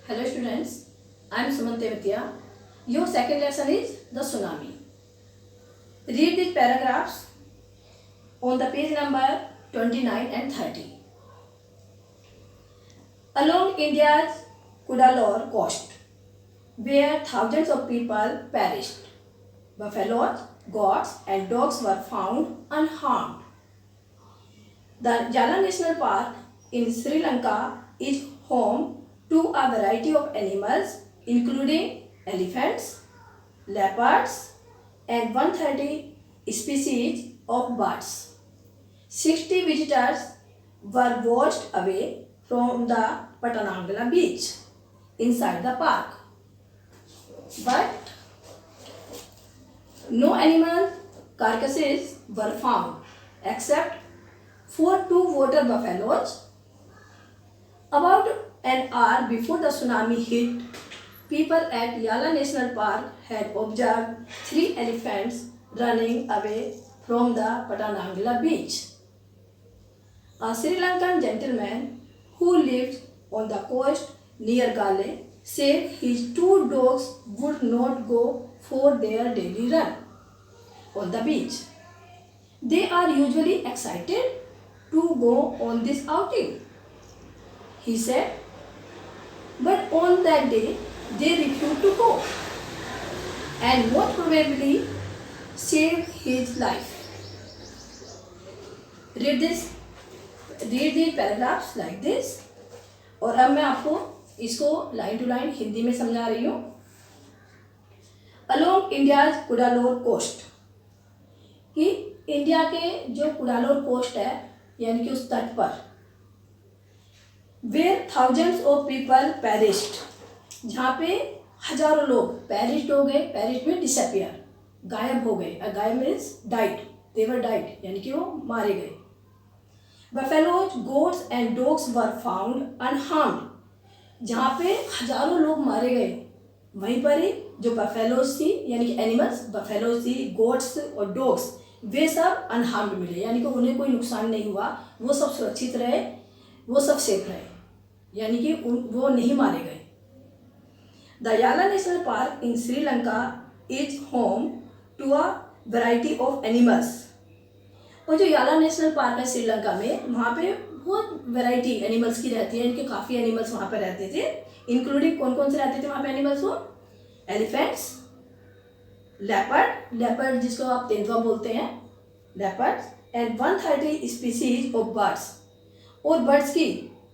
Hello students, I am Suman Tevatia. Your second lesson is the tsunami. Read these paragraphs on the page number 29 and 30. Along India's Cuddalore coast, where thousands of people perished, buffaloes, goats and dogs were found unharmed. The Yala National Park in Sri Lanka is home to a variety of animals including elephants, leopards and 130 species of birds. 60 visitors were washed away from the Patanangala beach inside the park. But no animal carcasses were found except for two water buffaloes. About an hour before the tsunami hit, people at Yala National Park had observed 3 elephants running away from the Patanangala beach. A Sri Lankan gentleman who lived on the coast near Gale said his 2 dogs would not go for their daily run on the beach. They are usually excited to go on this outing, he said, but on that day they refused to go and most probably saved his life. Read the paragraphs like this. और अब मैं आपको इसको line to line Hindi में समझा रही हूँ. Along India's Cuddalore coast, कि इंडिया के जो कुडालोर कोस्ट है यानी कि उस तट पर, where thousands of people perished, जहाँ पे हजारों लोग पेरिस्ड हो गए. पेरिस्ड में डिसअपियर, गायब हो गए. गायब मीन्स डाइड, दे वर डाइड यानी कि वो मारे गए. Buffaloes, goats and dogs were found unharmed, जहाँ पे हजारों लोग मारे गए वहीं पर ही जो बफेलोज थी यानी कि एनिमल्स, बफेलोज थी, गोट्स और डॉग्स, वे सब अनहार्म्ड मिले यानी कि उन्हें कोई नुकसान नहीं हुआ, वो सब सुरक्षित रहे, वो सब सेफ रहे, यानी कि वो नहीं मारे गए. The Yala national park in Sri Lanka is home to a variety of animals. और जो याला नेशनल पार्क है श्रीलंका में, वहाँ पे बहुत वैरायटी एनिमल्स की रहती है, इनके काफ़ी एनिमल्स वहाँ पे रहते थे. इंक्लूडिंग कौन कौन से रहते थे वहाँ पे एनिमल्स? वो एलिफेंट्स, लेपर्ड, लेपर्ड जिसको आप तेंदुआ बोलते हैं, leopards and 130 species of birds, और बर्ड्स की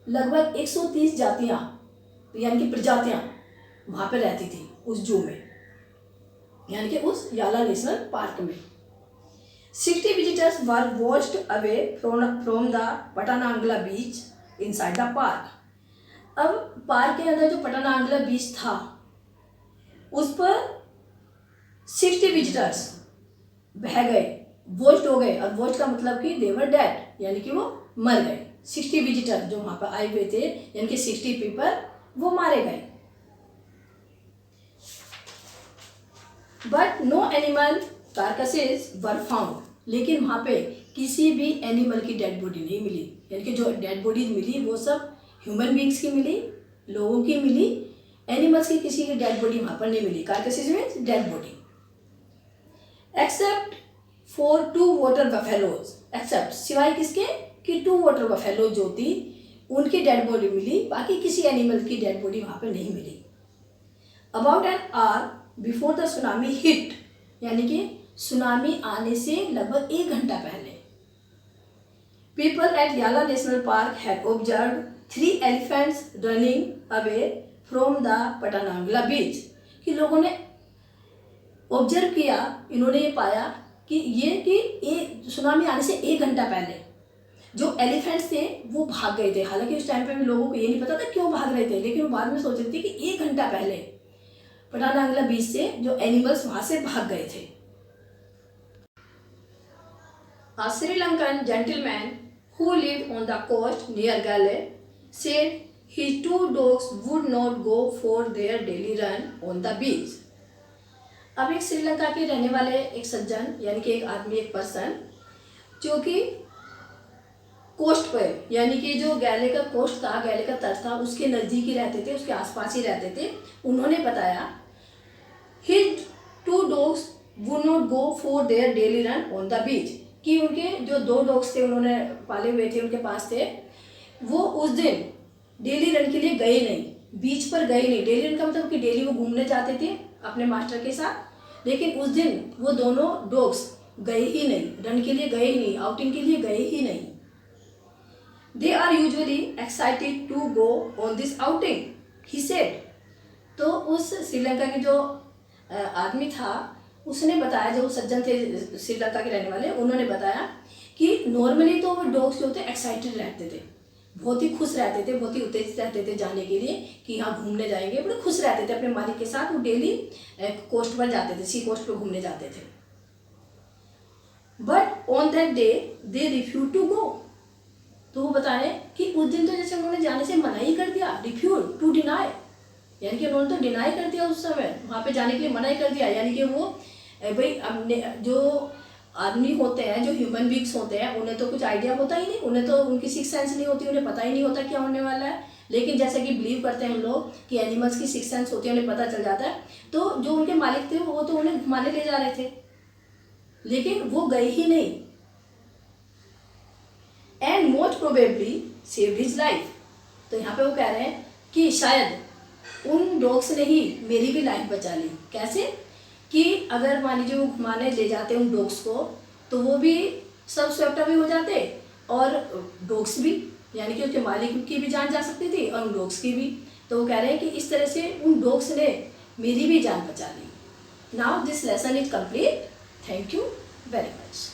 लगभग 130 जातियाँ यानी कि प्रजातियाँ वहाँ पे रहती थी उस जू में, यानी कि उस याला नेशनल पार्क में. 60 visitors were washed away from the Patanangala beach inside the park. अब पार्क के अंदर जो पटानांगला बीच था उस पर 60 विजिटर्स बह गए, वॉश्ड हो गए. और वॉश्ड का मतलब कि दे वर डेड यानी कि वो मर गए. 60 विजिटर जो वहाँ पर आए हुए थे यानी कि 60 पीपल वो मारे गए. But no animal carcasses were found, लेकिन वहाँ पे किसी भी एनिमल की डेड बॉडी नहीं मिली, यानी कि जो डेड बॉडीज मिली वो सब ह्यूमन बींग्स की मिली, लोगों की मिली. एनिमल्स की किसी की डेड बॉडी वहाँ पर नहीं मिली. Carcasses means dead body. Except for 2 water buffaloes, except सिवाय किसके कि 2 वाटर बफेलो जो थी उनकी डेड बॉडी मिली, बाकी किसी एनिमल की डेड बॉडी वहाँ पर नहीं मिली. About an hour before the tsunami hit, यानी कि सुनामी आने से लगभग 1 घंटा पहले, people at Yala national Park had observe 3 elephants running away from the Patanangala beach, कि लोगों ने ऑब्जर्व किया, इन्होंने ये पाया कि सुनामी आने से 1 घंटा पहले जो एलिफेंट्स थे वो भाग गए थे. हालांकि उस टाइम पे भी लोगों को ये नहीं पता था क्यों भाग रहे थे, लेकिन वो बाद में सोच रहे थे कि 1 घंटा पहले पटानांगला बीच से जो एनिमल्स वहाँ से भाग गए थे. A Sri Lankan gentleman who lived on the coast near Gale said his 2 dogs would not go for their daily run on the beach. अब एक श्रीलंका के रहने वाले एक सज्जन यानी कि एक आदमी, एक पर्सन जो कि कोस्ट पर, यानी कि जो गैले का कोस्ट था, गैले का तट था, उसके नज़दीक ही रहते थे, उसके आसपास ही रहते थे। उन्होंने बताया his 2 dogs would not go for their daily run on the beach, कि उनके जो 2 डॉग्स थे उन्होंने पाले हुए थे, उनके पास थे, वो उस दिन डेली रन के लिए गए नहीं, बीच पर गए नहीं। डेली रन का मतलब कि डेली वो घूमने जाते थे अपने मास्टर के साथ, लेकिन उस दिन वो दोनों डॉग्स गए ही नहीं, रन के लिए गए ही नहीं, आउटिंग के लिए गए ही नहीं। They are usually excited to go on this outing, he said. तो उस श्रीलंका के जो आदमी था उसने बताया, जो सज्जन थे श्रीलंका के रहने वाले, उन्होंने बताया कि नॉर्मली तो वो डॉग्स जो थे एक्साइटेड रहते थे, बहुत ही खुश रहते थे, बहुत ही उत्तेजित रहते थे जाने के लिए कि यहाँ घूमने जाएंगे, बड़े खुश रहते थे अपने मालिक के साथ। वो डेली कोस्ट पर जाते थे, सी कोस्ट पर घूमने जाते थे। But on that day they refuse to go. तो वो बताएं कि उस दिन तो जैसे उन्होंने जाने से मना ही कर दिया, रिफ्यूज टू डिनाई, यानी कि उन्होंने तो डिनाई कर दिया, उस समय वहाँ पे जाने के लिए मना ही कर दिया। यानी कि वो भाई अपने जो आदमी होते हैं, जो ह्यूमन बींग्स होते हैं, उन्हें तो कुछ आइडिया होता ही नहीं, उन्हें तो उनकी सिक्स सेंस नहीं होती, उन्हें पता ही नहीं होता क्या होने वाला है। लेकिन जैसे कि बिलीव करते हैं हम लोग कि एनिमल्स की सिक्स सेंस होती है, उन्हें पता चल जाता है। तो जो उनके मालिक थे वो तो उन्हें घुमाने ले जा रहे थे, लेकिन वो गए ही नहीं, and most probably saved his life. तो यहाँ पे वो कह रहे हैं कि शायद उन डॉग्स ने ही मेरी भी लाइफ बचा ली। कैसे? कि अगर मान लीजिए वो घुमाने ले जाते उन डॉग्स को, तो वो भी सब स्वेप्ट अवे हो जाते, और डॉग्स भी, यानी कि उसके मालिक की भी जान जा सकती थी और उन डॉग्स की भी। तो वो कह रहे हैं कि इस तरह से उन डॉग्स ने मेरी भी जान बचा ली। Now this lesson is complete. Thank you very much.